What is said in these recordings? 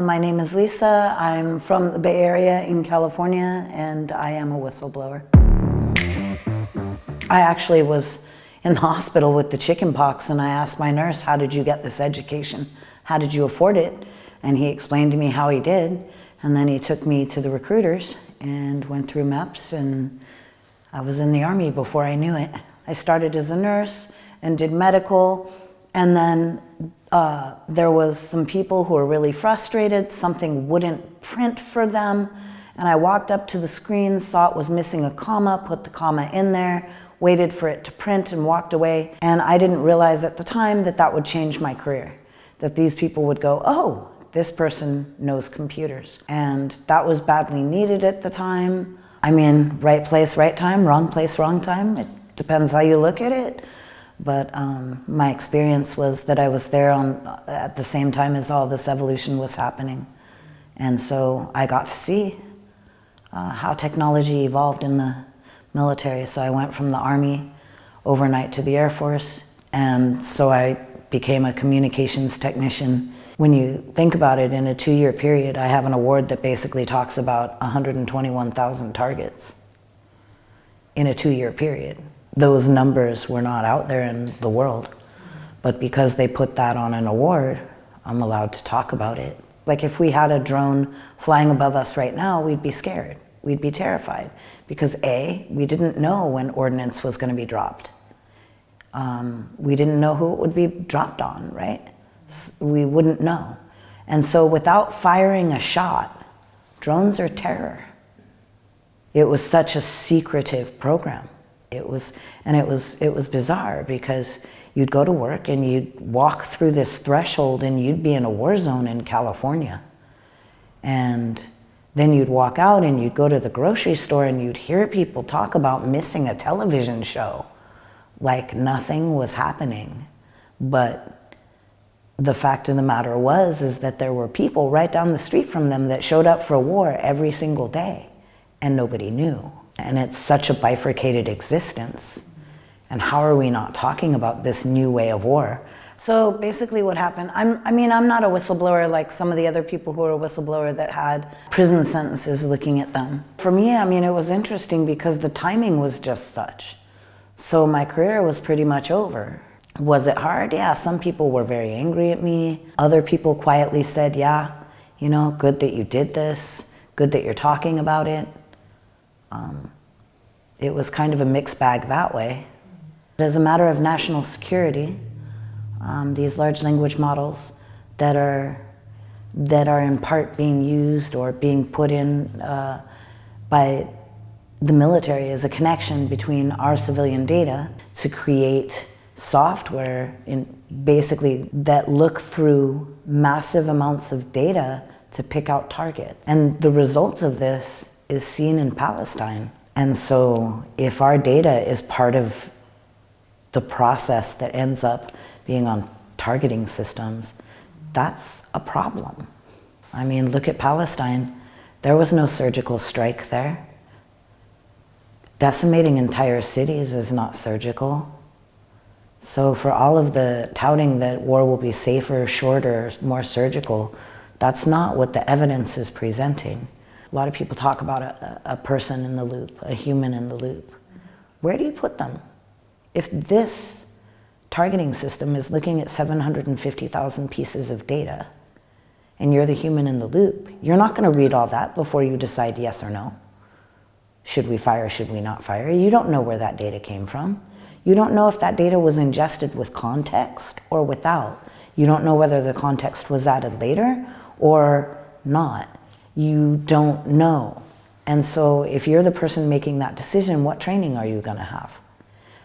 My name is Lisa. I'm from the Bay Area in California, and I am a whistleblower. I actually was in the hospital with the chicken pox, and I asked my nurse, how did you get this education? How did you afford it? And he explained to me how he did, and then he took me to the recruiters and went through MEPS, and I was in the Army before I knew it. I started as a nurse and did medical, and then there was some people who were really frustrated. Something wouldn't print for them, and I walked up to the screen, saw it was missing a comma, put the comma in there, waited for it to print, and walked away. And I didn't realize at the time that that would change my career, that these people would go, oh, this person knows computers. And that was badly needed at the time. I mean, right place, right time, wrong place, wrong time. It depends how you look at it. But my experience was that I was there at the same time as all this evolution was happening. And so I got to see how technology evolved in the military. So I went from the Army overnight to the Air Force, and so I became a communications technician. When you think about it, in a 2-year period, I have an award that basically talks about 121,000 targets in a 2-year period. Those numbers were not out there in the world, but because they put that on an award, I'm allowed to talk about it. Like if we had a drone flying above us right now, we'd be scared. We'd be terrified because A, we didn't know when ordnance was going to be dropped. We didn't know who it would be dropped on, right? We wouldn't know. And so without firing a shot, drones are terror. It was such a secretive program. It was bizarre because you'd go to work and you'd walk through this threshold and you'd be in a war zone in California. And then you'd walk out and you'd go to the grocery store and you'd hear people talk about missing a television show like nothing was happening. But the fact of the matter is that there were people right down the street from them that showed up for war every single day and nobody knew. And it's such a bifurcated existence. And how are we not talking about this new way of war? So basically what happened, I'm not a whistleblower like some of the other people who are a whistleblower that had prison sentences looking at them. For me, it was interesting because the timing was just such. So my career was pretty much over. Was it hard? Yeah, some people were very angry at me. Other people quietly said, yeah, good that you did this, good that you're talking about it. It was kind of a mixed bag that way. As a matter of national security, these large language models that are in part being used or being put in by the military as a connection between our civilian data to create software basically that look through massive amounts of data to pick out targets. And the result of this is seen in Palestine. And so if our data is part of the process that ends up being on targeting systems, that's a problem. Look at Palestine. There was no surgical strike there. Decimating entire cities is not surgical. So for all of the touting that war will be safer, shorter, more surgical, that's not what the evidence is presenting. A lot of people talk about a person in the loop, a human in the loop. Where do you put them? If this targeting system is looking at 750,000 pieces of data and you're the human in the loop, you're not going to read all that before you decide yes or no. Should we fire, should we not fire? You don't know where that data came from. You don't know if that data was ingested with context or without. You don't know whether the context was added later or not. You don't know. And so if you're the person making that decision, what training are you going to have?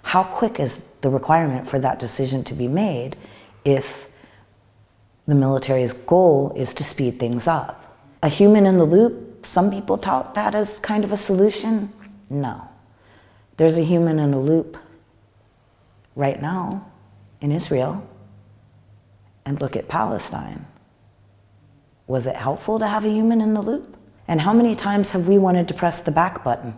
How quick is the requirement for that decision to be made if the military's goal is to speed things up? A human in the loop, some people tout that as kind of a solution. No. There's a human in the loop right now in Israel, and look at Palestine. Was it helpful to have a human in the loop? And how many times have we wanted to press the back button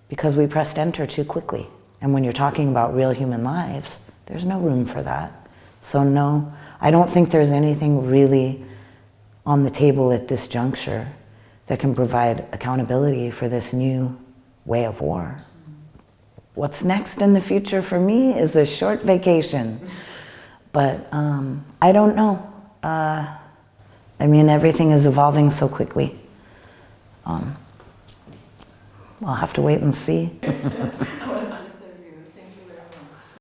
because we pressed enter too quickly? And when you're talking about real human lives, there's no room for that. So no, I don't think there's anything really on the table at this juncture that can provide accountability for this new way of war. What's next in the future for me is a short vacation, but I don't know. I mean, everything is evolving so quickly. I'll have to wait and see.